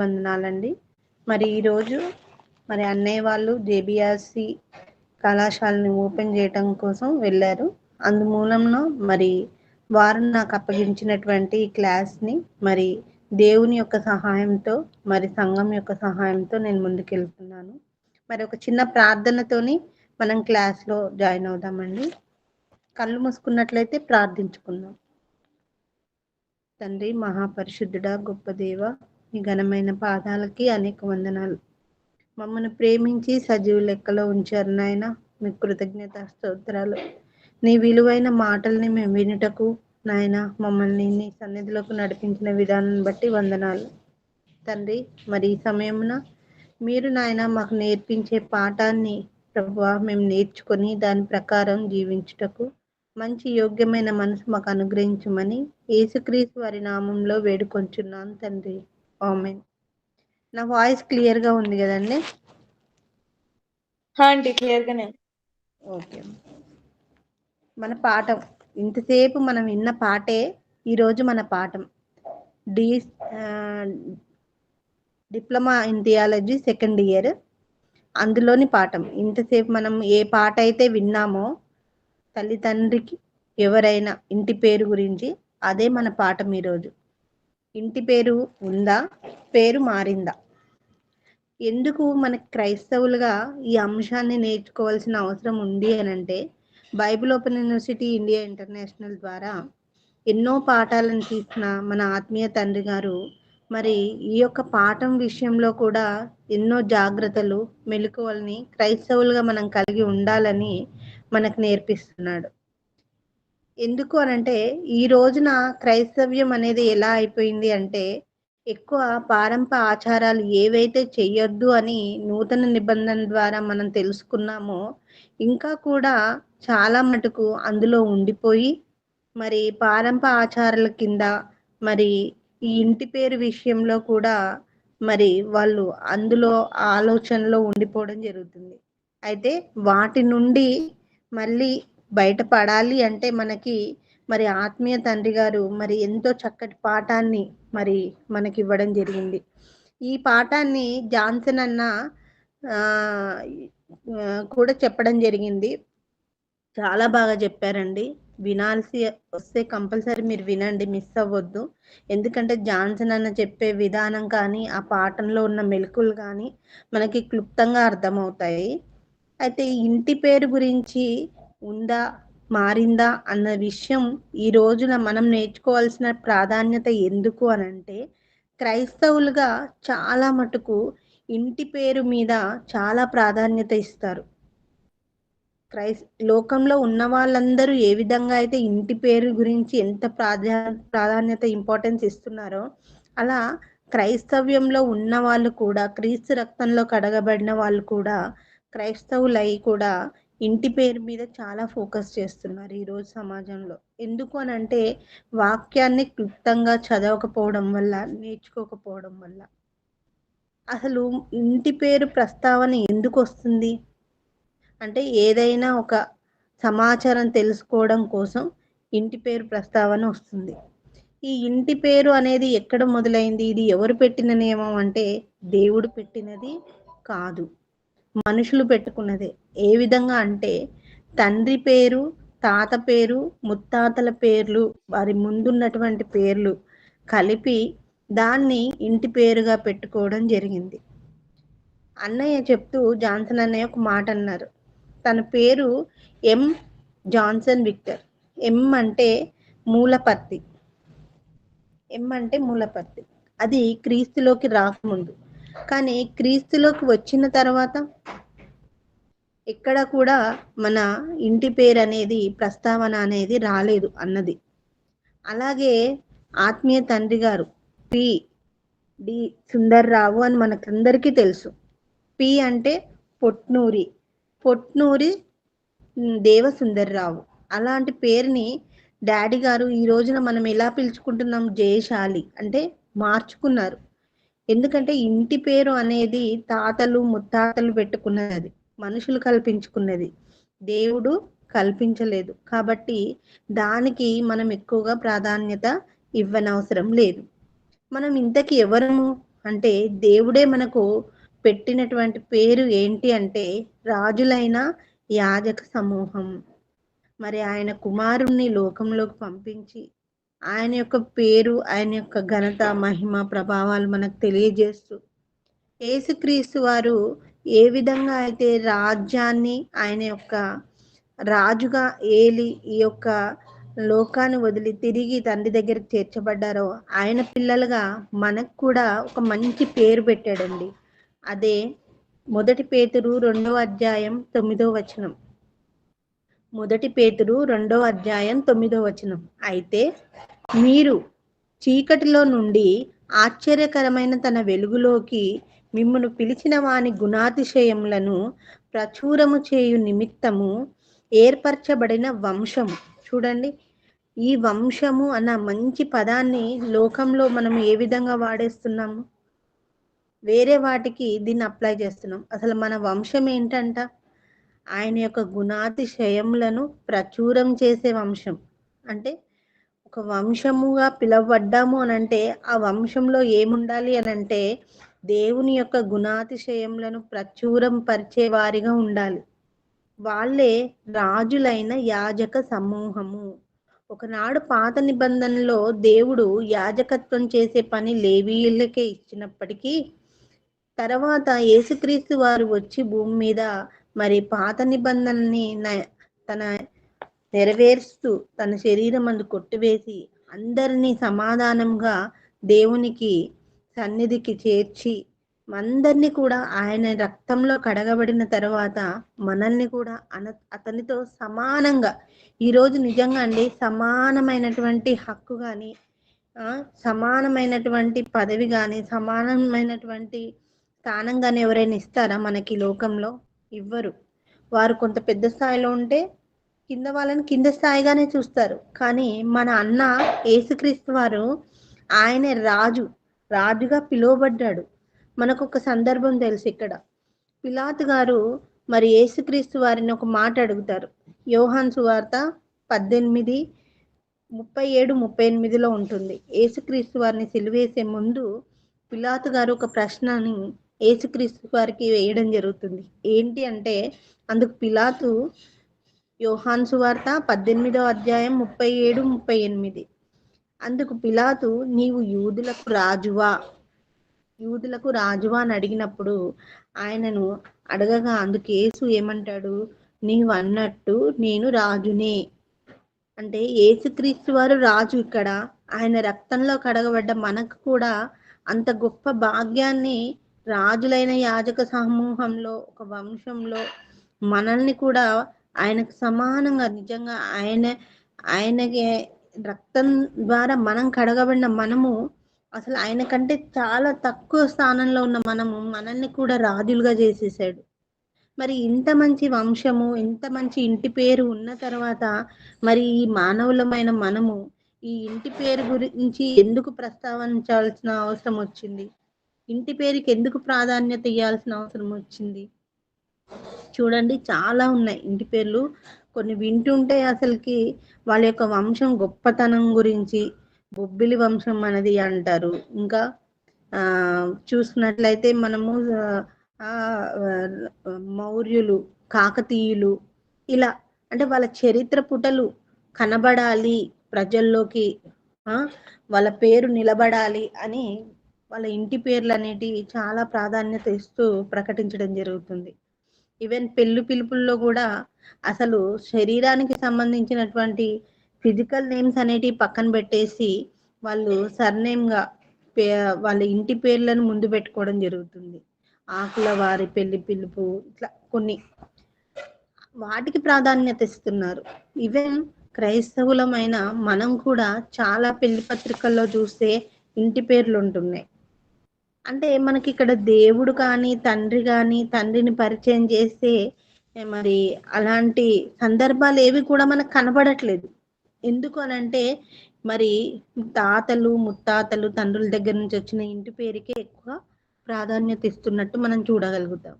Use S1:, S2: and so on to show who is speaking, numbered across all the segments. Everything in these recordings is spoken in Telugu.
S1: వందనాలండి. మరి ఈరోజు అన్నయ్య వాళ్ళు జేబీఆర్‌సి కళాశాలని ఓపెన్ చేయటం కోసం వెళ్ళారు. అందుమూలంలో వారు నాకు అప్పగించినటువంటి క్లాస్‌ని దేవుని యొక్క సహాయంతో సంఘం యొక్క సహాయంతో నేను ముందుకెళ్తున్నాను. ఒక చిన్న ప్రార్థనతోని మనం క్లాస్‌లో జాయిన్ అవుదామండి. కళ్ళు మూసుకున్నట్లయితే ప్రార్థించుకుందాం. తండ్రి, మహాపరిశుద్ధుడా, గొప్ప దేవ, నీ ఘనమైన పాదాలకి అనేక వందనాలు. మమ్మల్ని ప్రేమించి సజీవ లెక్కలో ఉంచారు నాయన. మీకు కృతజ్ఞత స్తోత్రాలు. నీ విలువైన మాటల్ని మేము వినుటకు నాయన మమ్మల్ని నీ సన్నిధిలోకి నడిపించిన విధానం బట్టి వందనాలు తండ్రి. ఈ సమయమున మీరు నాయన మాకు నేర్పించే పాఠాన్ని ప్రభువా మేము నేర్చుకొని దాని ప్రకారం జీవించుటకు మంచి యోగ్యమైన మనసు మాకు అనుగ్రహించమని యేసుక్రీస్తు వారి నామంలో వేడుకొంచున్నాను తండ్రి. ఆమేన్. నా వాయిస్ క్లియర్గా ఉంది కదండి?
S2: ఆంటీ క్లియర్గానే.
S1: ఓకే. మన పాఠం ఇంతసేపు మనం విన్న పాటే ఈరోజు మన పాఠం. Diploma in theology second year, అందులోని పాఠం. ఇంతసేపు మనం ఏ పాట అయితే విన్నామో తల్లి తండ్రికి ఎవరైనా ఇంటి పేరు గురించి, అదే మన పాఠం ఈరోజు. ఇంటి పేరు ఉందా, పేరు మారిందా? ఎందుకు మన క్రైస్తవులుగా ఈ అంశాన్ని నేర్చుకోవాల్సిన అవసరం ఉంది అని అంటే, Bible open university India international ద్వారా ఎన్నో పాఠాలను తీసిన మన ఆత్మీయ తండ్రి గారు ఈ యొక్క పాఠం విషయంలో కూడా ఎన్నో జాగ్రత్తలు, మెలకువల్ని క్రైస్తవులుగా మనం కలిగి ఉండాలని మనకు నేర్పిస్తున్నాడు. ఎందుకు అనంటే, ఈ రోజున క్రైస్తవ్యం అనేది ఎలా అయిపోయింది అంటే, ఎక్కువ ఆచారాలు ఏవైతే చెయ్యొద్దు అని నూతన నిబంధన ద్వారా మనం తెలుసుకున్నామో, ఇంకా కూడా చాలా మటుకు అందులో ఉండిపోయి ఆచారాల కింద ఈ ఇంటి పేరు విషయంలో కూడా వాళ్ళు అందులో ఆలోచనలో ఉండిపోవడం జరుగుతుంది. అయితే వాటి నుండి మళ్ళీ బయటపడాలి అంటే మనకి ఆత్మీయ తండ్రి గారు ఎంతో చక్కటి పాఠాన్ని మనకి ఇవ్వడం జరిగింది. ఈ పాఠాన్ని జాన్సన్ అన్న కూడా చెప్పడం జరిగింది. చాలా బాగా చెప్పారండి. వినాల్సి వస్తే కంపల్సరీ మీరు వినండి, మిస్ అవ్వద్దు. ఎందుకంటే జాన్సన్ అన్న చెప్పే విధానం కానీ, ఆ పాఠంలో ఉన్న మెలకువలు కానీ మనకి క్లుప్తంగా అర్థమవుతాయి. అయితే ఇంటి పేరు గురించి ఉందా, మారిందా అన్న విషయం ఈ రోజున మనం నేర్చుకోవాల్సిన ప్రాధాన్యత ఎందుకు అనంటే, క్రైస్తవులుగా చాలా మటుకు ఇంటి పేరు మీద చాలా ప్రాధాన్యత ఇస్తారు. లోకంలో ఉన్న వాళ్ళందరూ ఏ విధంగా అయితే ఇంటి పేరు గురించి ఎంత ప్రాధాన్యత, ఇంపార్టెన్స్ ఇస్తున్నారో, అలా క్రైస్తవ్యంలో ఉన్న వాళ్ళు కూడా, క్రీస్తు రక్తంలో కడగబడిన వాళ్ళు కూడా, క్రైస్తవులై కూడా ఇంటి పేరు మీద చాలా ఫోకస్ చేస్తున్నారు ఈరోజు సమాజంలో. ఎందుకు అనంటే, వాక్యాన్ని క్లుప్తంగా చదవకపోవడం వల్ల, నేర్చుకోకపోవడం వల్ల. అసలు ఇంటి పేరు ప్రస్తావన ఎందుకు వస్తుంది అంటే, ఏదైనా ఒక సమాచారం తెలుసుకోవడం కోసం ఇంటి పేరు ప్రస్తావన వస్తుంది. ఈ ఇంటి పేరు అనేది ఎక్కడ మొదలైంది? ఇది ఎవరు పెట్టిన నియమం అంటే, దేవుడు పెట్టినది కాదు, మనుషులు పెట్టుకున్నదే. ఏ విధంగా అంటే, తండ్రి పేరు, తాత పేరు, ముత్తాతల పేర్లు, వారి ముందున్నటువంటి పేర్లు కలిపి దాన్ని ఇంటి పేరుగా పెట్టుకోవడం జరిగింది. అన్నయ్య చెప్తూ, జాన్సన్ అన్నయ్య ఒక మాట అన్నారు. తన పేరు ఎం జాన్సన్ విక్టర్. ఎం అంటే మూలపత్తి. ఎం అంటే మూలపత్తి. అది క్రీస్తులోకి రాకముందు. కానీ క్రీస్తులోకి వచ్చిన తర్వాత ఎక్కడ కూడా మన ఇంటి పేరు అనేది, ప్రస్తావన అనేది రాలేదు అన్నది. అలాగే ఆత్మీయ తండ్రి గారు డి సుందర్రావు అని మనకందరికీ తెలుసు. పి అంటే పొట్నూరి దేవసుందర్రావు. అలాంటి పేరుని డాడీ గారు ఈ రోజున మనం ఎలా పిలుచుకుంటున్నాం, జయశాలి అంటే మార్చుకున్నారు. ఎందుకంటే ఇంటి పేరు అనేది తాతలు ముత్తాతలు పెట్టుకున్నది, మనుషులు కల్పించుకున్నది, దేవుడు కల్పించలేదు. కాబట్టి దానికి మనం ఎక్కువగా ప్రాధాన్యత ఇవ్వనవసరం లేదు. మనం ఇంతకీ ఎవరము అంటే దేవుడే మనకు పెట్టినటువంటి పేరు ఏంటి అంటే రాజులైన యాజక సమూహం. మరి ఆయన కుమారుణ్ణి లోకంలోకి పంపించి ఆయన యొక్క పేరు, ఆయన యొక్క ఘనత, మహిమ, ప్రభావాలు మనకు తెలియజేస్తూ యేసుక్రీస్తు వారు ఏ విధంగా అయితే రాజ్యాన్ని ఆయన యొక్క రాజుగా ఏలి ఈ యొక్క లోకాన్ని వదిలి తిరిగి తండ్రి దగ్గరికి చేర్చబడ్డారో ఆయన పిల్లలుగా మనకు కూడా ఒక మంచి పేరు పెట్టాడండి. అదే మొదటి పేతురు 2వ అధ్యాయం 9వ వచనం. మొదటి పేతురు 2వ అధ్యాయం 9వ వచనం. అయితే మీరు చీకటిలో నుండి ఆశ్చర్యకరమైన తన వెలుగులోకి మిమ్మును పిలిచిన వాని గుణాతిశయములను ప్రచురము చేయు నిమిత్తము ఏర్పరచబడిన వంశము. చూడండి, ఈ వంశము అన్న మంచి పదాన్ని లోకంలో మనం ఏ విధంగా వాడేస్తున్నాము, వేరే వాటికి దీన్ని అప్లై చేస్తున్నాం. అసలు మన వంశం ఏంటంట? ఆయన యొక్క గుణాతిశయములను ప్రచురం చేసే వంశం. అంటే ఒక వంశముగా పిలువబడ్డాము అని అంటే ఆ వంశంలో ఏముండాలి అని అంటే దేవుని యొక్క గుణాతిశయములను ప్రచురం పరిచే వారిగా ఉండాలి. వాళ్ళే రాజులైన యాజక సమూహము. ఒకనాడు పాత నిబంధనలో దేవుడు యాజకత్వం చేసే పని లేవీయులకే ఇచ్చినప్పటికీ తర్వాత యేసుక్రీస్తు వారు వచ్చి భూమి మీద మరి పాత నిబంధనని తన నెరవేరుస్తూ తన శరీరం అందు కొట్టివేసి అందరినీ సమాధానంగా దేవునికి సన్నిధికి చేర్చి అందరినీ కూడా ఆయన రక్తంలో కడగబడిన తర్వాత మనల్ని కూడా అతనితో సమానంగా ఈరోజు నిజంగా అండి సమానమైనటువంటి హక్కు కానీ సమానమైనటువంటి పదవి కానీ సమానమైనటువంటి స్థానం కానీ ఎవరైనా ఇస్తారా మనకి లోకంలో? ఇవ్వరు. వారు కొంత పెద్ద స్థాయిలో ఉంటే కింద వాళ్ళని కింద స్థాయిగానే చూస్తారు. కానీ మన అన్న యేసుక్రీస్తు వారు ఆయన రాజుగా పిలువబడ్డాడు. మనకు ఒక సందర్భం తెలుసు. ఇక్కడ పిలాతు గారు మరి యేసుక్రీస్తు వారిని ఒక మాట అడుగుతారు. యోహాను సువార్త 18:37-38లో ఉంటుంది. యేసుక్రీస్తు వారిని సిలువేసే ముందు పిలాతు గారు ఒక ప్రశ్నని యేసుక్రీస్తు వారికి వేయడం జరుగుతుంది. ఏంటి అంటే అందుకు పిలాతు యోహాను సువార్త 18:37-38. అందుకు పిలాతు నీవు యూదులకు రాజువా అని అడిగినప్పుడు ఆయనను అడగగా అందుకు యేసు ఏమంటాడు? నీవు అన్నట్టు నేను రాజునే. అంటే యేసుక్రీస్తు వారు రాజు. ఇక్కడ ఆయన రక్తంలో కడగబడ్డ మనకు కూడా అంత గొప్ప భాగ్యాన్ని రాజులైన యాజక సమూహంలో ఒక వంశంలో మనల్ని కూడా ఆయనకు సమానంగా నిజంగా ఆయనకి రక్తం ద్వారా మనం కడగబడిన మనము అసలు ఆయన కంటే చాలా తక్కువ స్థానంలో ఉన్న మనల్ని కూడా రాజులుగా చేసేసాడు. మరి ఇంత మంచి వంశము, ఇంత మంచి ఇంటి పేరు ఉన్న తర్వాత మరి ఈ మానవులమైన మనము ఈ ఇంటి పేరు గురించి ఎందుకు ప్రస్తావించాల్సిన అవసరం వచ్చింది? ఇంటి పేరుకి ఎందుకు ప్రాధాన్యత ఇవ్వాల్సిన అవసరం వచ్చింది? చూడండి, చాలా ఉన్నాయి ఇంటి పేర్లు. కొన్ని వింటుంటే అసలుకి వాళ్ళ యొక్క వంశం గొప్పతనం గురించి బొబ్బిలి వంశం అనేది అంటారు. ఇంకా చూసినట్లయితే మనము మౌర్యులు, కాకతీయులు ఇలా అంటే వాళ్ళ చరిత్ర పుటలు కనబడాలి ప్రజల్లోకి, వాళ్ళ పేరు నిలబడాలి అని వాళ్ళ ఇంటి పేర్లు అనేటివి చాలా ప్రాధాన్యత ఇస్తూ ప్రకటించడం జరుగుతుంది. ఈవెన్ పెళ్లి పిలుపుల్లో కూడా అసలు శరీరానికి సంబంధించినటువంటి ఫిజికల్ నేమ్స్ అనేటివి పక్కన పెట్టేసి వాళ్ళు సర్నేమ్గా వాళ్ళ ఇంటి పేర్లను ముందు పెట్టుకోవడం జరుగుతుంది. ఆకుల వారి పెళ్లి పిలుపు ఇట్లా కొన్ని వాటికి ప్రాధాన్యత ఇస్తున్నారు. ఈవెన్ క్రైస్తవులమైన మనం కూడా చాలా పెళ్లి పత్రికల్లో చూస్తే ఇంటి పేర్లు ఉంటున్నాయి. అంటే మనకి ఇక్కడ దేవుడు కానీ తండ్రిని పరిచయం చేస్తే మరి అలాంటి సందర్భాలు ఏవి కూడా మనకు కనబడట్లేదు. ఎందుకు అనంటే మరి తాతలు ముత్తాతలు తండ్రుల దగ్గర నుంచి వచ్చిన ఇంటి పేరుకే ఎక్కువ ప్రాధాన్యత ఇస్తున్నట్టు మనం చూడగలుగుతాం.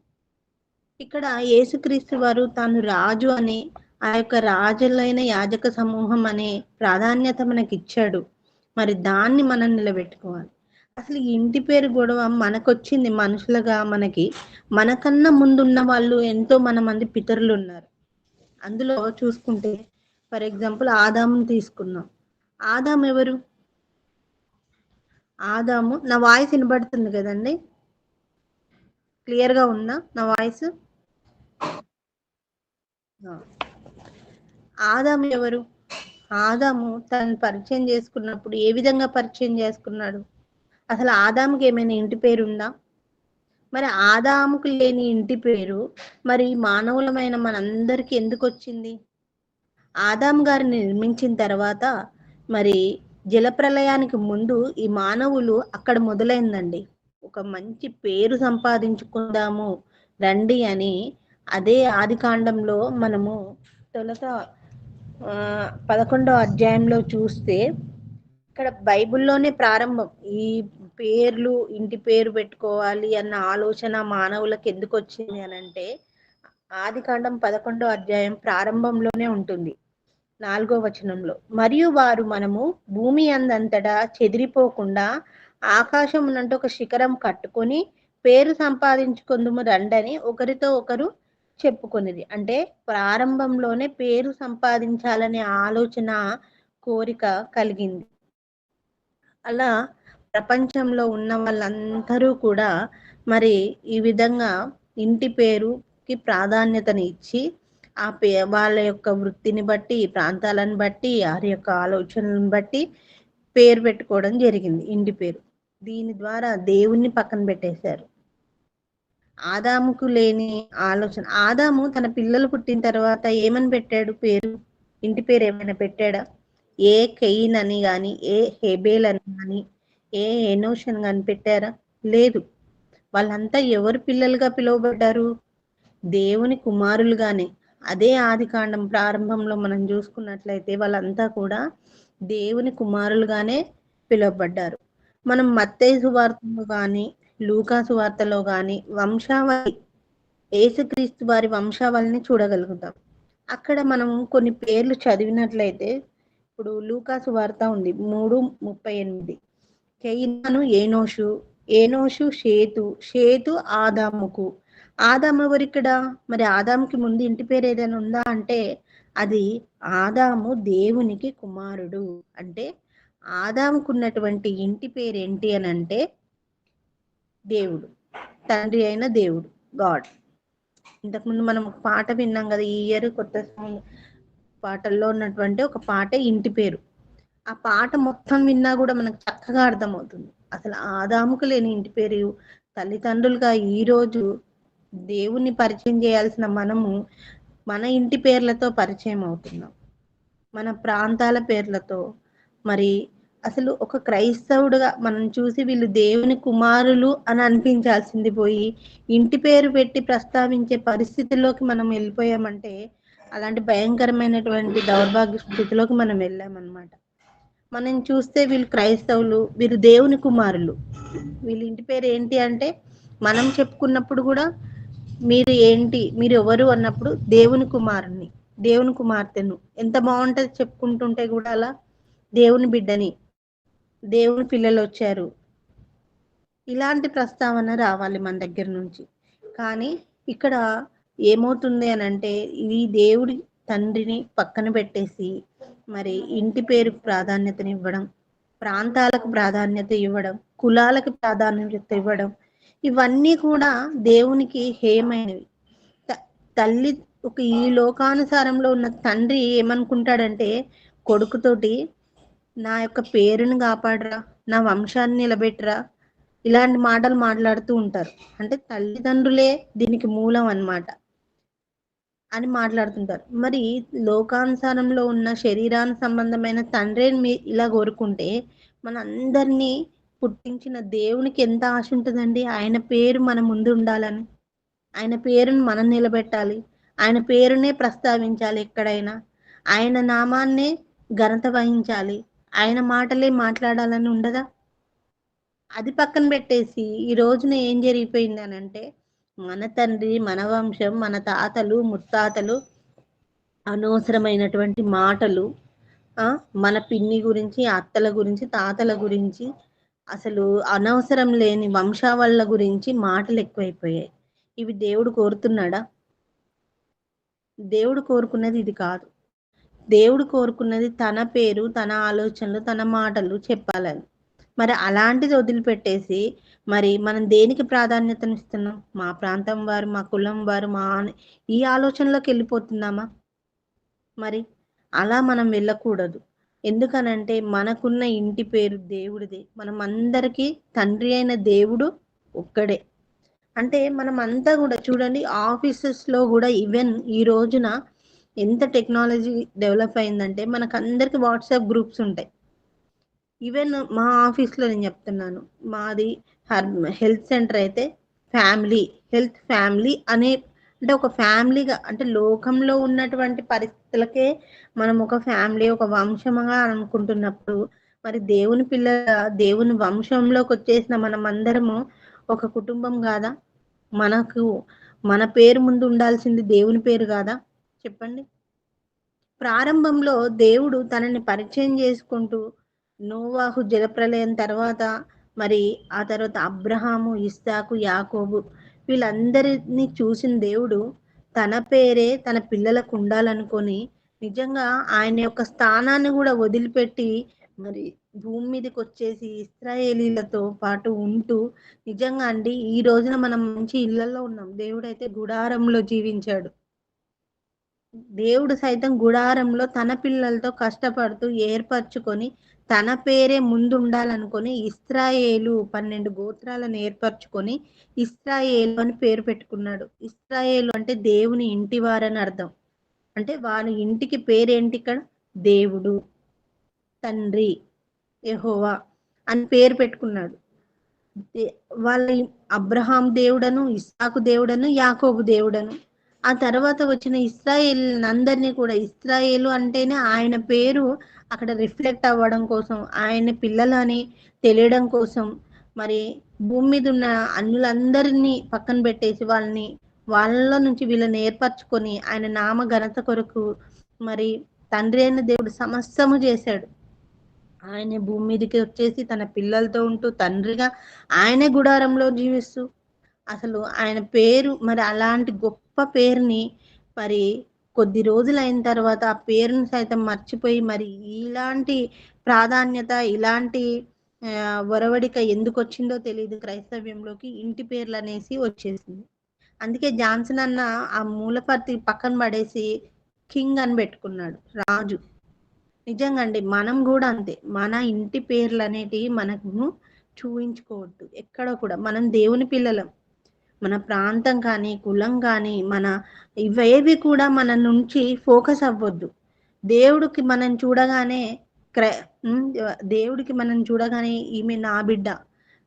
S1: ఇక్కడ యేసుక్రీస్తు వారు తాను రాజు అని ఆ యొక్క రాజులైన యాజక సమూహం అనే ప్రాధాన్యత మనకి ఇచ్చాడు. మరి దాన్ని మనం నిలబెట్టుకోవాలి. అసలు ఈ ఇంటి పేరు గొడవ మనకొచ్చింది మనుషులుగా మనకి. మనకన్నా ముందున్న వాళ్ళు ఎంతో మంది పితరులున్నారు. అందులో చూసుకుంటే ఫర్ ఎగ్జాంపుల్ ఆదాముని తీసుకుందాం. ఆదాం ఎవరు? ఆదాము నా వాయిస్ వినబడుతుంది కదండీ! క్లియర్‌గా ఉందా నా వాయిస్? ఆ! ఆదాము ఎవరు? ఆదాము తనని పరిచయం చేసుకున్నప్పుడు ఏ విధంగా పరిచయం చేసుకున్నాడు? అసలు ఆదాముకి ఏమైనా ఇంటి పేరుందా? మరి ఆదాముకు లేని ఇంటి పేరు మరి మానవులమైన మనందరికీ ఎందుకొచ్చింది? ఆదాము గారిని నిర్మించిన తర్వాత మరి జలప్రళయానికి ముందు ఈ మానవులు అక్కడ మొదలైందండి. ఒక మంచి పేరు సంపాదించుకుందాము రండి అని అదే ఆదికాండంలో మనము తొలుత 11 అధ్యాయంలో చూస్తే ఇక్కడ బైబిల్‌లోనే ప్రారంభం. ఈ పేర్లు, ఇంటి పేరు పెట్టుకోవాలి అన్న ఆలోచన మానవులకు ఎందుకొచ్చింది అనంటే, ఆదికాండం 11 అధ్యాయం ప్రారంభంలోనే ఉంటుంది. 4 వచనంలో. మరియు వారు మనము భూమి అందంతటా చెదిరిపోకుండా ఆకాశమునంట ఒక శిఖరం కట్టుకొని పేరు సంపాదించుకొందుము రండని ఒకరితో ఒకరు చెప్పుకొనిది. అంటే ప్రారంభంలోనే పేరు సంపాదించాలనే ఆలోచన, కోరిక కలిగింది. అలా ప్రపంచంలో ఉన్న వాళ్ళందరూ కూడా మరి ఈ విధంగా ఇంటి పేరుకి ప్రాధాన్యతని ఇచ్చి వాళ్ళ యొక్క వృత్తిని బట్టి, ప్రాంతాలను బట్టి, వారి యొక్క ఆలోచనలను బట్టి పేరు పెట్టుకోవడం జరిగింది ఇంటి పేరు. దీని ద్వారా దేవుణ్ణి పక్కన పెట్టేశారు. ఆదాముకు లేని ఆలోచన. ఆదాము తన పిల్లలు పుట్టిన తర్వాత ఏమని పెట్టాడు పేరు? ఇంటి పేరు ఏమైనా పెట్టాడా? ఏ కెయిన్ అని గాని, ఏ హెబేల్ అని గాని, ఏ ఎనోష్ అని గాని పెట్టారా? లేదు. వాళ్ళంతా ఎవరు పిల్లలుగా పిలువబడ్డారు? దేవుని కుమారులుగానే. అదే ఆదికాండం ప్రారంభంలో మనం చూసుకున్నట్లయితే వాళ్ళంతా కూడా దేవుని కుమారులుగానే పిలువబడ్డారు. మనం మత్తయి సువార్తలో గాని, లూకా సువార్తలో గాని వంశావళి యేసుక్రీస్తు వారి వంశావళిని చూడగలుగుతాం. అక్కడ మనం కొన్ని పేర్లు చదివినట్లయితే ఇప్పుడు లూకా సువార్త ఉంది 3:38. కయినాను ఏనోషు, ఏనోషు షేతు, షేతు ఆదాముకు. ఆదాము ఎవరిక్కడ? మరి ఆదాముకి ముందు ఇంటి పేరు ఏదైనా ఉందా అంటే అది ఆదాము దేవునికి కుమారుడు. అంటే ఆదాముకున్నటువంటి ఇంటి పేరు ఏంటి అనంటే దేవుడు. తండ్రి అయిన దేవుడు. గాడ్. ఇంతకుముందు మనం ఒక పాట విన్నాం కదా! ఈ ఇయర్ కొత్త సాంగ్ పాటల్లో ఉన్నటువంటి ఒక పాట ఇంటి పేరు. ఆ పాట మొత్తం విన్నా కూడా మనకు చక్కగా అర్థమవుతుంది. అసలు ఆదాముకు లేని ఇంటి పేరు తల్లిదండ్రులుగా ఈరోజు దేవుణ్ణి పరిచయం చేయాల్సిన మనము మన ఇంటి పేర్లతో పరిచయం అవుతున్నాం. మన ప్రాంతాల పేర్లతో మరి అసలు ఒక క్రైస్తవుడుగా మనం చూసి వీళ్ళు దేవుని కుమారులు అని అనిపించాల్సింది పోయి ఇంటి పేరు పెట్టి ప్రస్తావించే పరిస్థితిలోకి మనం వెళ్ళిపోయామంటే అలాంటి భయంకరమైనటువంటి దౌర్భాగ్య స్థితిలోకి మనం వెళ్ళామన్నమాట. మనం చూస్తే వీళ్ళు క్రైస్తవులు, వీరు దేవుని కుమారులు. వీళ్ళ ఇంటి పేరు ఏంటి అంటే మనం చెప్పుకున్నప్పుడు కూడా మీరు ఏంటి, మీరు ఎవరు అన్నప్పుడు దేవుని కుమారుణ్ణి, దేవుని కుమార్తెను. ఎంత బాగుంటది చెప్పుకుంటుంటే కూడా అలా దేవుని బిడ్డని, దేవుని పిల్లలు వచ్చారు. ఇలాంటి ప్రస్తావన రావాలి మన దగ్గర నుంచి. కానీ ఇక్కడ ఏమవుతుంది అనంటే ఇది దేవుడి తండ్రిని పక్కన పెట్టేసి మరి ఇంటి పేరుకు ప్రాధాన్యతనివ్వడం, ప్రాంతాలకు ప్రాధాన్యత ఇవ్వడం, కులాలకు ప్రాధాన్యత ఇవ్వడం, ఇవన్నీ కూడా దేవునికి హేయమైనవి. తల్లి ఒక ఈ లోకానుసారంలో ఉన్న తండ్రి ఏమనుకుంటాడంటే కొడుకుతోటి నా యొక్క పేరుని కాపాడరా, నా వంశాన్ని నిలబెట్టరా, ఇలాంటి మాటలు మాట్లాడుతూ ఉంటారు. అంటే తల్లిదండ్రులే దీనికి మూలం అన్నమాట అని మాట్లాడుతుంటారు. మరి లోకానుసారంలో ఉన్న శరీరానికి సంబంధమైన తండ్రిని ఇలా కోరుకుంటే మనందరినీ పుట్టించిన దేవునికి ఎంత ఆశ ఉంటదండి. ఆయన పేరు మన ముందు ఉండాలని. ఆయన పేరును మనం నిలబెట్టాలి. ఆయన పేరునే ప్రస్తావించాలి ఎక్కడైనా. ఆయన నామాన్నే ఘనత వహించాలి. ఆయన మాటలే మాట్లాడాలని ఉండదా? అది పక్కన పెట్టేసి ఈ రోజున ఏం జరిగిపోయిందనంటే మన తండ్రి, మన వంశం, మన తాతలు, ముత్తాతలు అనవసరమైనటువంటి మాటలు, మన పిన్ని గురించి, అత్తల గురించి, తాతల గురించి అసలు అనవసరం లేని వంశావళుల గురించి మాటలు ఎక్కువైపోయాయి. ఇవి దేవుడు కోరుతున్నాడా? దేవుడు కోరుకున్నది ఇది కాదు. దేవుడు కోరుకున్నది తన పేరు, తన ఆలోచనలు, తన మాటలు చెప్పాలని. మరి అలాంటిది వదిలిపెట్టేసి, మరి మనం దేనికి ప్రాధాన్యతనిస్తున్నాం? మా ప్రాంతం వారు, మా కులం వారు, ఈ ఆలోచనలోకెళ్ళిపోతున్నామా? మరి అలా మనం వెళ్ళకూడదు. ఎందుకనంటే మనకున్న ఇంటి పేరు దేవుడిదే. మనమందరికీ తండ్రి అయిన దేవుడు ఒక్కడే. అంటే మనమంతా గూడా చూడండి, ఆఫీసెస్‌లో గూడా ఈవెన్ ఈ రోజున ఎంత టెక్నాలజీ డెవలప్ అయిందంటే మనకందరికి వాట్సాప్ గ్రూప్స్ ఉంటాయి. ఈవెన్ మా ఆఫీస్‌లో నేను చెప్తున్నాను. మాది హెల్త్ సెంటర్ అయితే ఫ్యామిలీ, ఫ్యామిలీ అనే, అంటే ఒక ఫ్యామిలీగా, అంటే లోకంలో ఉన్నటువంటి పరిస్థితులకే మనం ఒక ఫ్యామిలీ, ఒక వంశంగా అనుకుంటున్నప్పుడు, మరి దేవుని పిల్లల, దేవుని వంశంలోకొచ్చేసిన మనమందరము ఒక కుటుంబం గాదా? మనకు మన పేరు ముందు ఉండాల్సింది దేవుని పేరు గాదా? చెప్పండి. ప్రారంభంలో దేవుడు తనని పరిచయం చేసుకుంటూ, నోవాహు జలప్రళయం తర్వాత, మరి ఆ తర్వాత అబ్రహాము, ఇస్సాకు, యాకోబు వీళ్ళందరిని చూసిన దేవుడు తన పేరే తన పిల్లలకు ఉండాలనుకొని, నిజంగా ఆయన యొక్క స్థానాన్ని గూడా వదిలిపెట్టి, మరి భూమి మీదకొచ్చేసి ఇశ్రాయేలీలతో పాటు ఉంటూ, నిజంగా అండి ఈ రోజున మనం మంచి ఇళ్లల్లో ఉన్నాం. దేవుడైతే గుడారంలో జీవించాడు. దేవుడు సైతం గుడారంలో తన పిల్లలతో కష్టపడుతూ ఏర్పరచుకొని, తన పేరే ముందుండాలనుకొని ఇశ్రాయేలు 12 గోత్రాలను ఏర్పరచుకొని, ఇశ్రాయేలు అని పేరు పెట్టుకున్నాడు. ఇశ్రాయేలు అంటే దేవుని ఇంటివారని అర్థం. అంటే వాని ఇంటికి పేరేంటిక్కడ? దేవుడు, తండ్రి, యెహోవా అని పేరు పెట్టుకున్నాడు. దే వాళ్ళ అబ్రహాం దేవుడను, ఇస్సాకు దేవుడను, యాకోబు దేవుడను. ఆ తర్వాత వచ్చిన ఇశ్రాయేలీనందరిని కూడా, ఇశ్రాయేలు అంటేనే ఆయన పేరు అక్కడ రిఫ్లెక్ట్ అవ్వడం కోసం, ఆయన పిల్లలని తెలియడం కోసం, మరి భూమి మీద ఉన్న అన్యులందరినీ పక్కన పెట్టేసి వాళ్ళని, వాళ్ళలో నుంచి వీళ్ళని ఏర్పరచుకొని ఆయన నామ ఘనత కొరకు, మరి తండ్రి అయిన దేవుడు సమస్తము చేశాడు. ఆయనే భూమి మీదకి వచ్చేసి తన పిల్లలతో ఉంటూ తండ్రిగా ఆయనే గుడారంలో జీవిస్తూ, అసలు ఆయన పేరు, మరి అలాంటి గొప్ప పేరుని, మరి కొద్ది రోజులైన తర్వాత ఆ పేరుని సైతం మర్చిపోయి, మరి ఇలాంటి ప్రాధాన్యత, ఇలాంటి ఒరవడిక ఎందుకొచ్చిందో తెలీదు క్రైస్తవ్యంలోకి. ఇంటి పేర్లనేసి వచ్చేసింది. అందుకే జాన్సన్ అన్న ఆ మూలపర్తి పక్కన పడేసి కింగ్ అని పెట్టుకున్నాడు, రాజు. నిజంగా అండి. మనం గూడా అంతే. మన ఇంటి పేర్లనేటివి మనము చూయించుకోవద్దు. ఎక్కడ కూడా. మనం దేవుని పిల్లలం. మన ప్రాంతం కానీ, కులం కానీ, ఇవేవి కూడా మన నుంచి ఫోకస్ అవ్వొద్దు. దేవుడికి మనం చూడగానే క్ర హ్మ్. దేవుడికి మనం చూడగానే ఈమె నా బిడ్డ,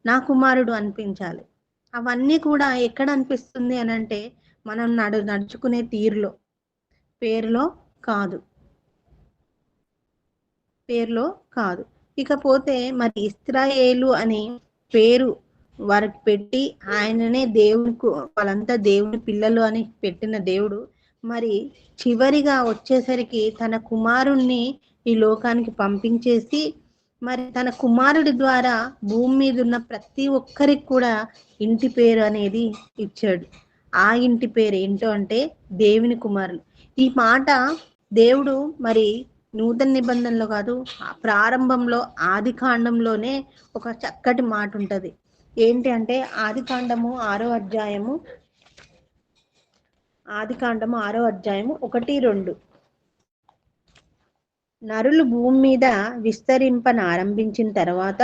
S1: నా కుమారుడు అనిపించాలి. అవన్నీ కూడా ఎక్కడ అనిపిస్తుంది అనంటే, మనం నడుచుకునే తీరులో, పేరులో కాదు. పేరులో కాదు. ఇకపోతే మరి ఇశ్రాయేలు అనే పేరు వారికి పెట్టి, ఆయననే వాళ్ళంతా దేవుని పిల్లలు అని పెట్టిన దేవుడు, మరి చివరిగా వచ్చేసరికి తన కుమారుణ్ణి ఈ లోకానికి పంపించేసి, మరి తన కుమారుడి ద్వారా భూమి మీద ఉన్న ప్రతి ఒక్కరికి కూడా ఇంటి పేరు అనేది ఇచ్చాడు. ఆ ఇంటి పేరు ఏంటో అంటే దేవుని కుమారులు. ఈ మాట దేవుడు మరి నూతన నిబంధనలో కాదు, ప్రారంభంలో ఆదికాండంలోనే ఒక చక్కటి మాట ఉంటది. ఏంటి అంటే ఆదికాండము 6వ అధ్యాయము 1, 2. నరులు భూమి మీద విస్తరింపనారంభించిన తర్వాత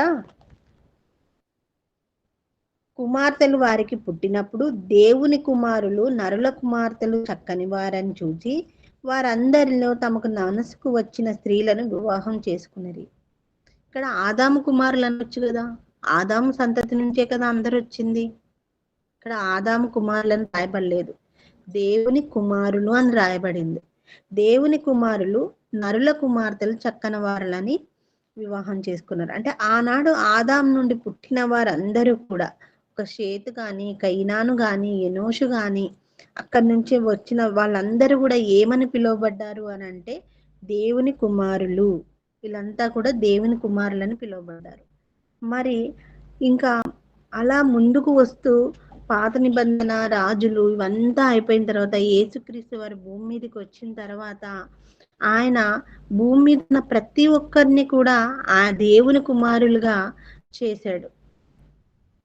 S1: కుమార్తెలు వారికి పుట్టినప్పుడు, దేవుని కుమారులు నరుల కుమార్తెలు చక్కని వారని చూచి వారందరిలో తమకు మనసుకు వచ్చిన స్త్రీలను వివాహం చేసుకునేది. ఇక్కడ ఆదాము కుమారులు అనొచ్చు కదా, ఆదాము సంతతి నుంచే కదా అందరు వచ్చింది. ఇక్కడ ఆదాము కుమారులను రాయబడలేదు, దేవుని కుమారులు అని రాయబడింది. దేవుని కుమారులు నరుల కుమార్తెలు చక్కని వారులని వివాహం చేసుకున్నారు. అంటే ఆనాడు ఆదాం నుండి పుట్టిన వారందరూ కూడా, ఒక షేతు కానీ, కైనాను కానీ, ఎనోషు కానీ, అక్కడి నుంచి వచ్చిన వాళ్ళందరూ కూడా ఏమని పిలువబడ్డారు అని అంటే దేవుని కుమారులు. వీళ్ళంతా కూడా దేవుని కుమారులని పిలువబడ్డారు. మరి ఇంకా అలా ముందుకు వస్తూ పాత నిబంధన రాజులు ఇవంతా అయిపోయిన తర్వాత యేసుక్రీస్తు వారి భూమి మీదకి వచ్చిన తర్వాత ఆయన భూమి మీద ఉన్న ప్రతి ఒక్కరిని కూడా ఆ దేవుని కుమారులుగా చేశాడు.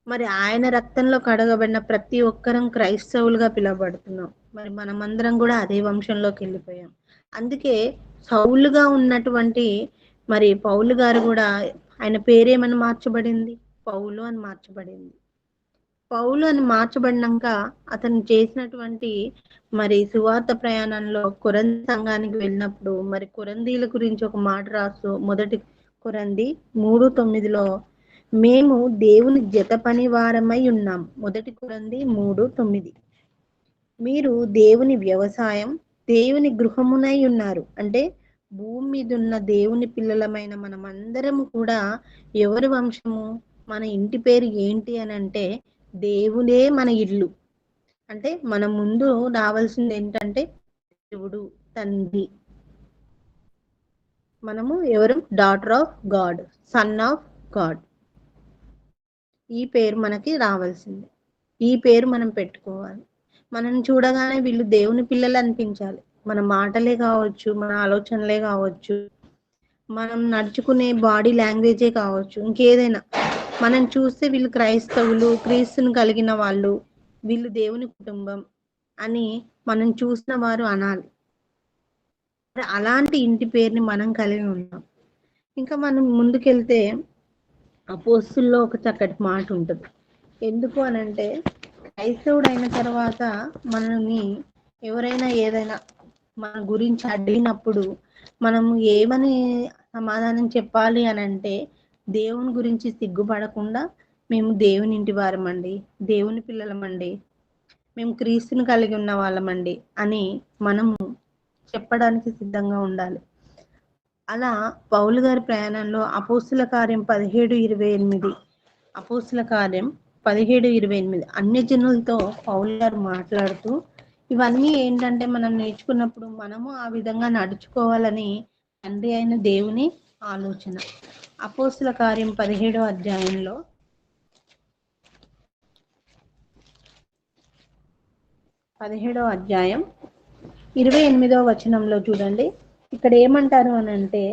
S1: మరి ఆయన రక్తంలో కడగబడిన ప్రతి ఒక్కరం క్రైస్తవులుగా పిలువబడుతున్నాం. మరి మనమందరం కూడా అదే వంశంలోకి వెళ్ళిపోయాం. అందుకే సౌలుగా ఉన్నటువంటి మరి పౌలు గారు కూడా ఆయన పేరేమని మార్చబడింది? పౌలు అని మార్చబడింది. పౌలు అని మార్చబడినాక అతను చేసినటువంటి మరి సువార్త ప్రయాణంలో కొరంథీ సంఘానికి వెళ్ళినప్పుడు మరి కొరందీల గురించి ఒక మాట రాస్తూ మొదటి కొరంథీ 3:9లో మేము దేవుని జత పని వారమై ఉన్నాం. మొదటి కొరంథీ 3:9 మీరు దేవుని వ్యవసాయం దేవుని గృహమునై ఉన్నారు. అంటే భూమి మీద ఉన్న దేవుని పిల్లలమైన మనమందరం కూడా ఎవరి వంశము? మన ఇంటి పేరు ఏంటి అని అంటే దేవుడే మన ఇల్లు. అంటే మన ముందు రావాల్సింది ఏంటంటే దేవుడు, తండ్రి. మనము ఎవరు? Daughter of God, son of God. ఈ పేరు మనకి రావాల్సింది. ఈ పేరు మనం పెట్టుకోవాలి. మనం చూడగానే వీళ్ళు దేవుని పిల్లలు అనిపించాలి. మన మాటలే కావచ్చు, మన ఆలోచనలే కావచ్చు, మనం నడుచుకునే బాడీ లాంగ్వేజే కావచ్చు, ఇంకేదైనా మనం చూస్తే వీళ్ళు క్రైస్తవులు, క్రీస్తుని కలిగిన వాళ్ళు, వీళ్ళు దేవుని కుటుంబం అని మనం చూసిన వారు అనాలి. అలాంటి ఇంటి పేరుని మనం కలిగి ఉన్నాం. ఇంకా మనం ముందుకెళ్తే అపోస్తుల్లో ఒక చక్కటి మాట ఉంటుంది. ఎందుకు అనంటే క్రైస్తవుడు అయిన తర్వాత మనల్ని ఎవరైనా ఏదైనా మన గురించి అడిగినప్పుడు మనము ఏమని సమాధానం చెప్పాలి అని అంటే దేవుని గురించి సిగ్గుపడకుండా మేము దేవుని ఇంటి వారమండి, దేవుని పిల్లలమండి, మేము క్రీస్తుని కలిగి ఉన్న వాళ్ళమండి అని మనము చెప్పడానికి సిద్ధంగా ఉండాలి. అలా పౌలు గారి ప్రయాణంలో అపోస్తుల కార్యం 17:28 అపోస్తుల కార్యం 17:28 అన్యజనులతో పౌలు గారు మాట్లాడుతూ ఇవన్నీ ఏంటంటే మనం నేర్చుకున్నప్పుడు మనము ఆ విధంగా నడుచుకోవాలని తండ్రి అయిన దేవుని ఆలోచన. అపోస్తుల కార్యం 17వ అధ్యాయంలో 17వ అధ్యాయం 28వ వచనంలో చూడండి. ఇక్కడ ఏమంటారు అని అంటే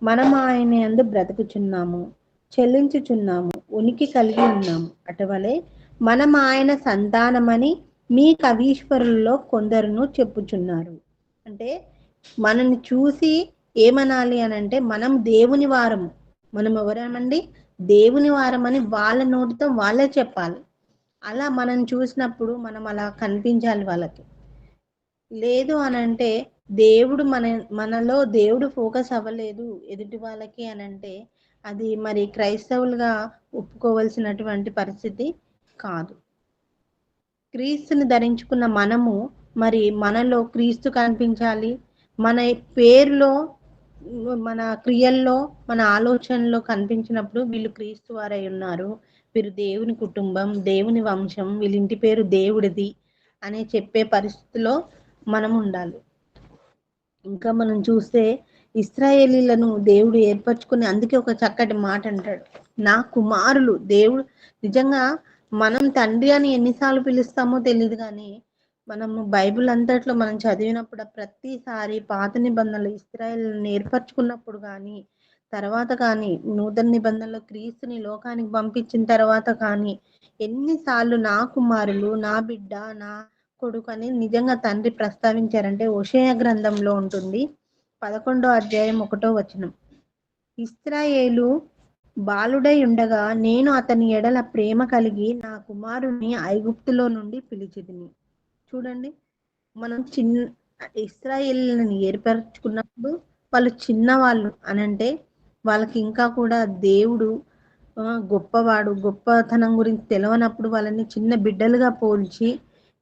S1: మనం ఆయన యందు బ్రతుకుచున్నాము, చెల్లించుచున్నాము, ఉనికి కలిగి ఉన్నాము. అటువలే మనం ఆయన సంతానమని మీ కవీశ్వరుల్లో కొందరును చెప్పుచున్నారు. అంటే మనల్ని చూసి ఏమనాలి అని అంటే మనం దేవుని వారము. మనం ఎవరమండి? దేవుని వారమని వాళ్ళ నోటితో వాళ్ళే చెప్పాలి. అలా మనం చూసినప్పుడు మనం అలా కనిపించాలి వాళ్ళకి. లేదు అనంటే దేవుడు మనలో దేవుడు ఫోకస్ అవ్వలేదు ఎదుటి వాళ్ళకి అనంటే అది మరి క్రైస్తవులుగా ఒప్పుకోవలసినటువంటి పరిస్థితి కాదు. క్రీస్తుని ధరించుకున్న మనము మరి మనలో క్రీస్తు కనిపించాలి. మన పేరులో, మన క్రియల్లో, మన ఆలోచనలో కనిపించినప్పుడు వీళ్ళు క్రీస్తు వారై ఉన్నారు, వీరు దేవుని కుటుంబం, దేవుని వంశం, వీళ్ళ ఇంటి పేరు దేవుడిది అని చెప్పే పరిస్థితిలో మనం ఉండాలి. ఇంకా మనం చూస్తే ఇశ్రాయేలీలను దేవుడు ఏర్పరచుకుని అందుకే ఒక చక్కటి మాట అంటాడు, నా కుమారులు. దేవుడు నిజంగా మనం తండ్రి అని ఎన్నిసార్లు పిలుస్తామో తెలియదు కానీ మనము బైబిల్ అంతట్లో మనం చదివినప్పుడు ప్రతిసారి పాత నిబంధనలు ఇశ్రాయేలును ఏర్పరచుకున్నప్పుడు కానీ తర్వాత కానీ నూతన నిబంధనలో క్రీస్తుని లోకానికి పంపించిన తర్వాత కానీ ఎన్నిసార్లు నా కుమారులు, నా బిడ్డ, నా కొడుకు అని నిజంగా తండ్రి ప్రస్తావించారంటే హోషేయ గ్రంథంలో ఉంటుంది. 11వ అధ్యాయం 1వ వచనం. ఇశ్రాయేలు బాలుడై ఉండగా నేను అతని ఎడల ప్రేమ కలిగి నా కుమారుని ఐగుప్తులో నుండి పిలిచితిని. చూడండి, మనం ఇశ్రాయేలుని ఏర్పరచుకున్నప్పుడు వాళ్ళు చిన్నవాళ్ళు అనంటే వాళ్ళకి ఇంకా కూడా దేవుడు గొప్పవాడు, గొప్పతనం గురించి తెలియనప్పుడు వాళ్ళని చిన్న బిడ్డలుగా పోల్చి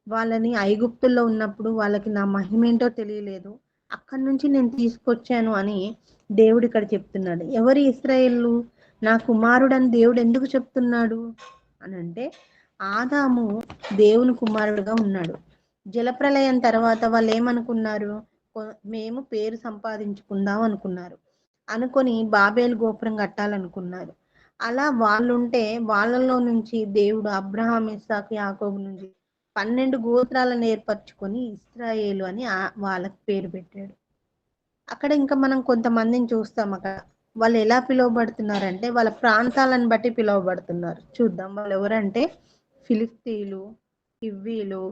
S1: వాళ్ళని ఐగుప్తుల్లో ఉన్నప్పుడు వాళ్ళకి నా మహిమేంటో తెలియలేదు, అక్కడి నుంచి నేను తీసుకొచ్చాను అని దేవుడు ఇక్కడ చెప్తున్నాడు. ఎవరి ఇశ్రాయేలు? నా కుమారుడని దేవుడు ఎందుకు చెప్తున్నాడు అనంటే ఆదాము దేవుని కుమారుడుగా ఉన్నాడు. జలప్రలయం తర్వాత వాళ్ళు ఏమనుకున్నారు? మేము పేరు సంపాదించుకుందాం అనుకున్నారు. అనుకొని బాబేలు గోపురం కట్టాలనుకున్నారు. అలా వాళ్ళుంటే వాళ్ళలో నుంచి దేవుడు అబ్రహాం, ఇస్సాకు, యాకోబు నుంచి 12 గోత్రాలను ఏర్పరచుకొని ఇశ్రాయేలు అని వాళ్ళకి పేరు పెట్టాడు. అక్కడ ఇంకా మనం కొంతమందిని చూస్తాం అక్కడ. వాళ్ళు ఎలా పిలువబడుతున్నారంటే వాళ్ళ ప్రాంతాలను బట్టి పిలువబడుతున్నారు. చూద్దాం వాళ్ళు ఎవరంటే ఫిలిస్తీయులు, హివ్వీలు,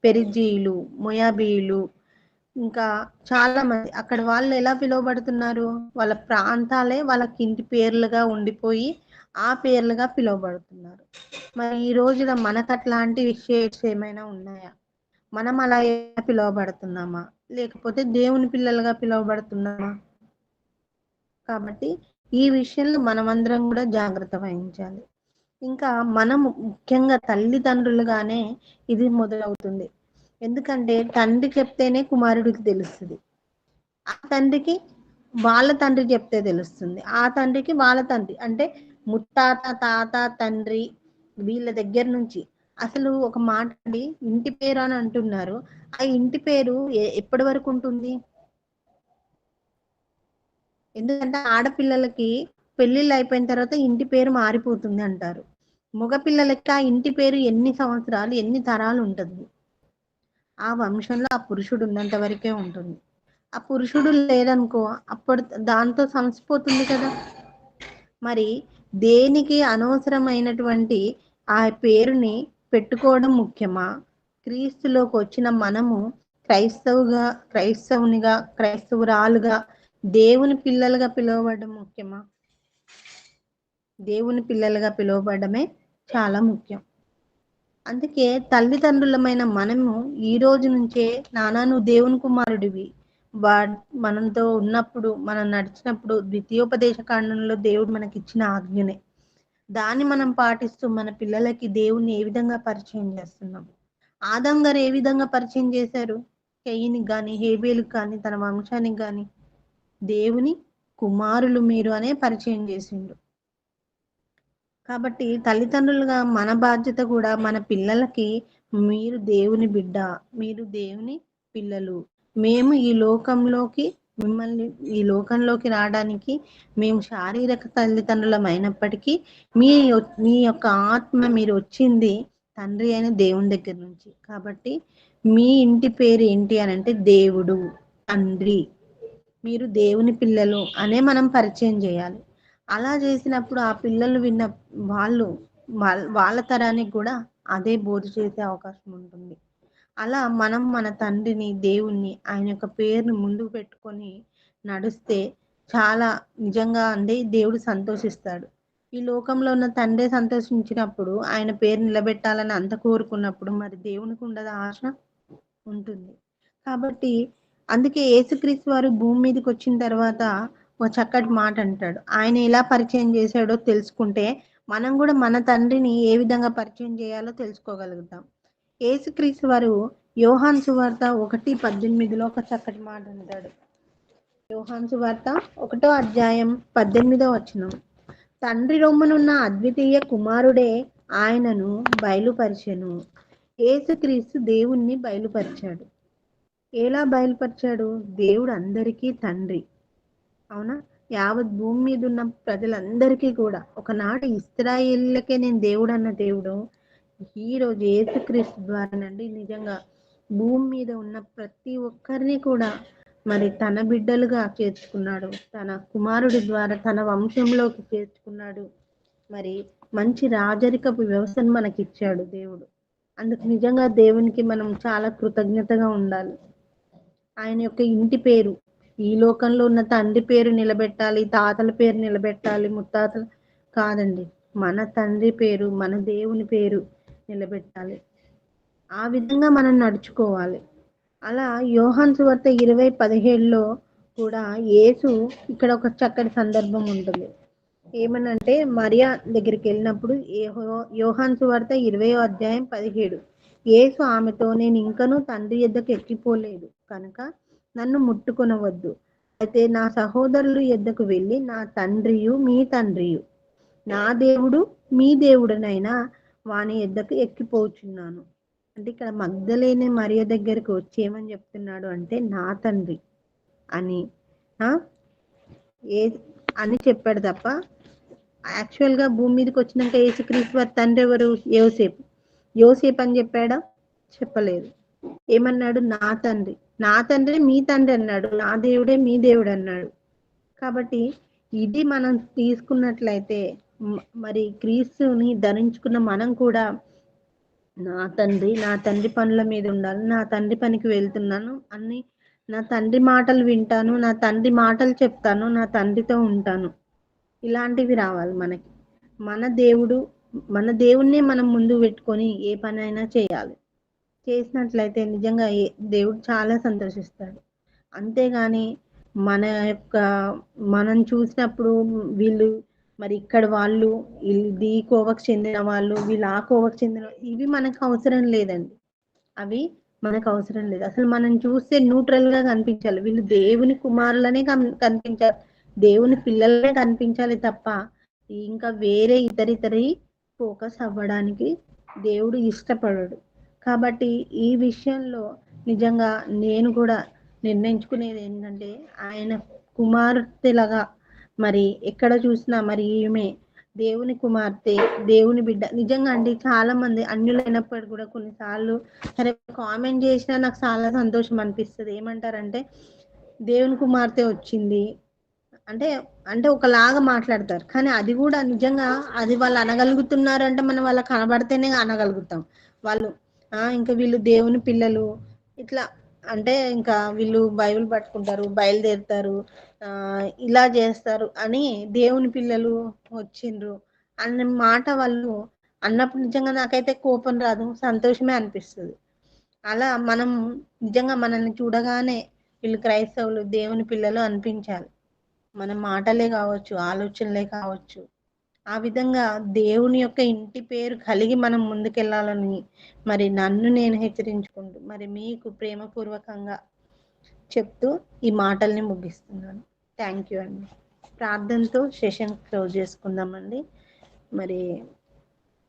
S1: పెరిజీలు, మొయాబీలు, ఇంకా చాలా మంది. అక్కడ వాళ్ళు ఎలా పిలువబడుతున్నారు? వాళ్ళ ప్రాంతాలే వాళ్ళకి ఇంటి పేర్లుగా ఉండిపోయి ఆ పేర్లుగా పిలువబడుతున్నారు. మరి ఈ రోజున మనకు అట్లాంటి షేడ్స్ ఏమైనా ఉన్నాయా? మనం అలా పిలువబడుతున్నామా? లేకపోతే దేవుని పిల్లలుగా పిలువబడుతున్నామా? కాబట్టి ఈ విషయంలో మనమందరం కూడా జాగ్రత్త వహించాలి. ఇంకా మనం ముఖ్యంగా తల్లిదండ్రులుగానే ఇది మొదలవుతుంది. ఎందుకంటే తండ్రి చెప్తేనే కుమారుడికి తెలుస్తుంది. ఆ తండ్రికి వాళ్ళ తండ్రి చెప్తే తెలుస్తుంది. ఆ తండ్రికి వాళ్ళ తండ్రి అంటే ముత్తాత, తాత, తండ్రి వీళ్ళ దగ్గర నుంచి అసలు ఒక మాట అండి, ఇంటి పేరు అని అంటున్నారు. ఆ ఇంటి పేరు ఎప్పటి వరకు ఉంటుంది? ఎందుకంటే ఆడపిల్లలకి పెళ్ళిళ్ళు అయిపోయిన తర్వాత ఇంటి పేరు మారిపోతుంది అంటారు. మగపిల్లలకి ఆ ఇంటి పేరు ఎన్ని సంవత్సరాలు, ఎన్ని తరాలు ఉంటుంది. ఆ వంశంలో ఆ పురుషుడు ఉన్నంత వరకే ఉంటుంది. ఆ పురుషుడు లేదనుకో అప్పుడు దాంతో సమసిపోతుంది కదా. మరి దేనికి అనవసరమైనటువంటి ఆ పేరుని పెట్టుకోవడం ముఖ్యమా? క్రీస్తులోకి వచ్చిన మనము క్రైస్తవునిగా, క్రైస్తవురాలుగా దేవుని పిల్లలుగా పిలువబడడం ముఖ్యమా? దేవుని పిల్లలుగా పిలువబడమే చాలా ముఖ్యం. అందుకే తల్లిదండ్రులమైన మనము ఈ రోజు నుంచే నానా నువ్వు దేవుని కుమారుడివి, వా మనంతో ఉన్నప్పుడు మనం నడిచినప్పుడు ద్వితీయోపదేశ కాండంలో దేవుడు మనకి ఇచ్చిన ఆజ్ఞనే. దాన్ని మనం పాటిస్తూ మన పిల్లలకి దేవుణ్ణి ఏ విధంగా పరిచయం చేస్తున్నాం? ఆదం గారు ఏ విధంగా పరిచయం చేశారు? కయ్యనికి కానీ, హేబేలుకి కానీ, తన వంశానికి కానీ దేవుని కుమారులు మీరు అనే పరిచయం చేసిండు. కాబట్టి తల్లిదండ్రులుగా మన బాధ్యత కూడా మన పిల్లలకి మీరు దేవుని బిడ్డ, మీరు దేవుని పిల్లలు, మేము ఈ లోకంలోకి రావడానికి మేము శారీరక తల్లిదండ్రులం అయినప్పటికీ మీ యొక్క ఆత్మ మీరు వచ్చింది తండ్రి అయిన దేవుని దగ్గర నుంచి. కాబట్టి మీ ఇంటి పేరు ఏంటి అని అంటే దేవుడు, తండ్రి, మీరు దేవుని పిల్లలు అనే మనం పరిచయం చేయాలి. అలా చేసినప్పుడు ఆ పిల్లలు విన్న వాళ్ళు వాళ్ళ తరానికి కూడా అదే బోధ చేసే అవకాశం ఉంటుంది. అలా మనం మన తండ్రిని, దేవుణ్ణి, ఆయన యొక్క పేరుని ముందుకు పెట్టుకొని నడిస్తే చాలా నిజంగా అండి దేవుడు సంతోషిస్తాడు. ఈ లోకంలో ఉన్న తండ్రి సంతోషించినప్పుడు ఆయన పేరు నిలబెట్టాలని అంత కోరుకున్నప్పుడు మరి దేవునికి ఉండదు ఆశ? ఉంటుంది. కాబట్టి అందుకే యేసుక్రీస్తు వారు భూమి మీదకి వచ్చిన తర్వాత ఒక చక్కటి మాట అంటాడు. ఆయన ఎలా పరిచయం చేశాడో తెలుసుకుంటే మనం కూడా మన తండ్రిని ఏ విధంగా పరిచయం చేయాలో తెలుసుకోగలుగుతాం. యేసుక్రీస్తు వారు యోహాను సువార్త 1:18లో ఒక చక్కటి మాట అంటాడు. యోహాను సువార్త 1వ అధ్యాయం 18వ వచనం. తండ్రి రొమ్మునున్న అద్వితీయ కుమారుడే ఆయనను బయలుపరిచెను. యేసుక్రీస్తు దేవుణ్ణి బయలుపరిచాడు. ఎలా బయలుపరిచాడు? దేవుడు అందరికీ తండ్రి. అవునా? యావత్ భూమి మీద ఉన్న ప్రజలందరికీ కూడా ఒకనాడు ఇశ్రాయేలులకే నేను దేవుడు అన్న దేవుడు ఈరోజు యేసుక్రీస్తు ద్వారానండి నిజంగా భూమి మీద ఉన్న ప్రతి ఒక్కరిని కూడా మరి తన బిడ్డలుగా చేర్చుకున్నాడు. తన కుమారుడి ద్వారా తన వంశంలోకి చేర్చుకున్నాడు. మరి మంచి రాజరికపు వ్యవస్థను మనకిచ్చాడు దేవుడు. అందుకు నిజంగా దేవునికి మనం చాలా కృతజ్ఞతగా ఉండాలి. ఆయన యొక్క ఇంటి పేరు ఈ లోకంలో ఉన్న తండ్రి పేరు నిలబెట్టాలి, తాతల పేరు నిలబెట్టాలి, ముత్తాతలు కాదండి. మన తండ్రి పేరు, మన దేవుని పేరు నిలబెట్టాలి. ఆ విధంగా మనం నడుచుకోవాలి. అలా యోహాను సువార్త 20:17లో కూడా యేసు ఇక్కడ ఒక చక్కటి సందర్భం ఉంటుంది. ఏమనంటే మరియా దగ్గరికి వెళ్ళినప్పుడు యోహాను సువార్త 20వ అధ్యాయం 17 యేసు ఆమెతో నేను ఇంకనూ తండ్రి యొద్దకు ఎక్కిపోలేదు కనుక నన్ను ముట్టుకొనవద్దు. అయితే నా సహోదరుల యొద్దకు వెళ్ళి నా తండ్రియు మీ తండ్రియు, నా దేవుడు మీ దేవుడనైనా వాని యొద్దకు ఎక్కిపోచున్నాను. అంటే ఇక్కడ మగ్దలేనే మరియ దగ్గరికి వచ్చి ఏమని చెప్తున్నాడు అంటే నా తండ్రి అని ఏ అని చెప్పాడు తప్ప యాక్చువల్‌గా భూమి మీదకొచ్చినంక యేసుక్రీస్తు వారి తండ్రెవరు? యోసేపు. యోసేపు అని జెప్పాడా? చెప్పలేదు. ఏమన్నాడు? నా తండ్రి. నా తండ్రే మీ తండ్రి అన్నాడు. నా దేవుడే మీ దేవుడన్నాడు. కాబట్టి ఇది మనం తీసుకున్నట్లయితే మరి క్రీస్తుని ధరించుకున్న మనం కూడా నా తండ్రి పనుల మీద ఉండాలి. నా తండ్రి పనికి వెళ్తున్నాను అని నా తండ్రి మాటలు వింటాను. నా తండ్రి మాటలు చెప్తాను. నా తండ్రితో ఉంటాను. ఇలాంటివి రావాలి మనకి. మన దేవుడు మన దేవుడినే మనం ముందు పెట్టుకొని ఏ పనైనా చేయాలి. చేసినట్లయితే నిజంగా దేవుడు చాలా సంతోషిస్తాడు. అంతేగాని మన యొక్క మనం చూసినప్పుడు వీళ్ళు మరి ఇక్కడ వాళ్ళు ఇది ఈ కోవకు చెందిన వాళ్ళు, వీళ్ళు ఆ కోవకు చెందిన ఇవి మనకు అవసరం లేదండి. అవి మనకు అవసరం లేదు. అసలు మనం చూస్తే న్యూట్రల్‌గా కనిపించాలి. వీళ్ళు దేవుని కుమారులనే కనిపించాలి. దేవుని పిల్లలనే కనిపించాలి తప్ప, ఇంకా వేరే ఇతరితరి ఫోకస్ అవ్వడానికి దేవుడు ఇష్టపడడు. కాబట్టి ఈ విషయంలో నిజంగా నేను కూడా నిర్ణయించుకునేది ఏంటంటే, ఆయన కుమార్తెలాగా మరి ఎక్కడ చూసినా మరి ఈమె దేవుని కుమార్తె, దేవుని బిడ్డ. నిజంగా అండి చాలా మంది అన్యులైనప్పటికి కూడా కొన్నిసార్లు సరే కామెంట్ చేసినా నాకు చాలా సంతోషం అనిపిస్తది. ఏమంటారంటే, దేవుని కుమార్తె వచ్చింది. అంటే, అంటే ఒకలాగా మాట్లాడతారు. కానీ అది గూడా నిజంగా అది వాళ్ళు అనగలుగుతున్నారంటే మనం వాళ్ళకి కనబడితేనే అనగలుగుతాం. వాళ్ళు ఇంకా వీళ్ళు దేవుని పిల్లలు ఇట్లా అంటే ఇంకా వీళ్ళు బైబిల్ పట్టుకుంటారు, బయలుదేరుతారు, ఇలా చేస్తారు అని దేవుని పిల్లలు వచ్చిండ్రు అన్న మాట వాళ్ళు అన్నప్పుడు నిజంగా నాకైతే కోపం రాదు. సంతోషమే అనిపిస్తది. అలా మనం నిజంగా మనల్ని చూడగానే వీళ్ళు క్రైస్తవులు, దేవుని పిల్లలు అనిపించాలి. మన మాటలే కావచ్చు, ఆలోచనలే కావచ్చు. ఆ విధంగా దేవుని యొక్క ఇంటి పేరు కలిగి మనం ముందుకెళ్ళాలని మరి నన్ను నేను హెచ్చరించుకుంటూ, మరి మీకు ప్రేమపూర్వకంగా చెప్తూ ఈ మాటల్ని ముగిస్తున్నాను. థ్యాంక్ యూ అండి. ప్రార్థనతో సెషన్ క్లోజ్ చేసుకుందామండి. మరి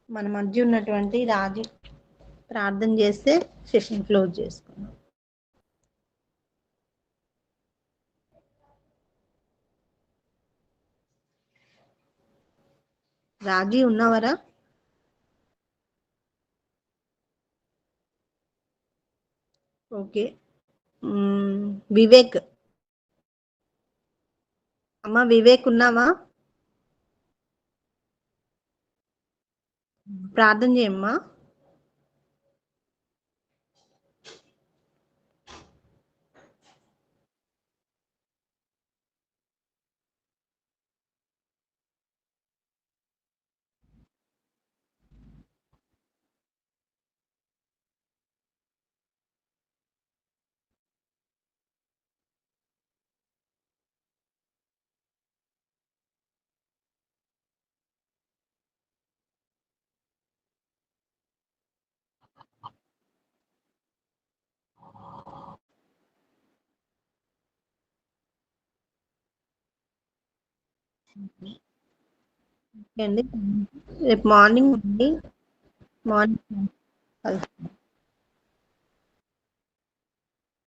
S1: మన మధ్య ఉన్నటువంటి రాజు ప్రార్థన చేస్తే సెషన్ క్లోజ్ చేసుకుందాం. రాజీ ఉన్నవరా? ఓకే. వివేక్. అమ్మ వివేక్ ఉన్నావా? ప్రార్థన చేయమ్మా. ఓకే అండి. రేపు మార్నింగ్ ఉంది. మార్నింగ్ కలుస్తాం.